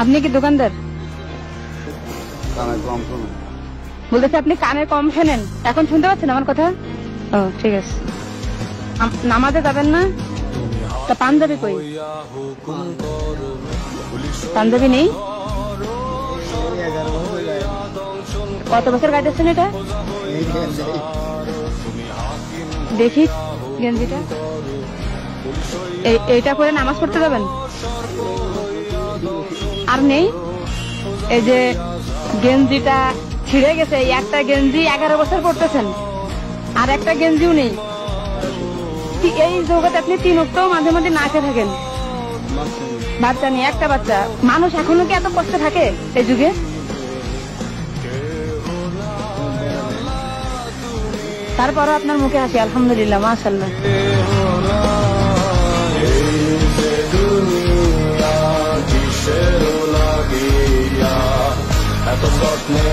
আপনি কি দোকানদার? বলতেছে আপনি কানে কম শোনেন। এখন শুনতে পাচ্ছেন আমার কথা? ও ঠিক আছে। নামাজে যাবেন না? তা পাঞ্জাবি কই? পাঞ্জাবি নেই? কত বছর গাইতেছেন এটা? দেখি গেঞ্জিটা। এইটা পরে নামাজ পড়তে যাবেন? আর নেই? এই যে গেঞ্জিটা ছিঁড়ে গেছে, একটা গেঞ্জি 11 বছর পড়তেছেন, আর একটা গেঞ্জিও নেই। এই জগতে আপনি 3 ওয়াক্ত মাঝে মাঝে না খেয়ে থাকেন। বাচ্চা নেই, একটা বাচ্চা। মানুষ এখনো কি এত কষ্ট থাকে এই যুগে? তারপরও আপনার মুখে হাসি, আলহামদুলিল্লাহ, মাশাআল্লাহ। এত স্বপ্নে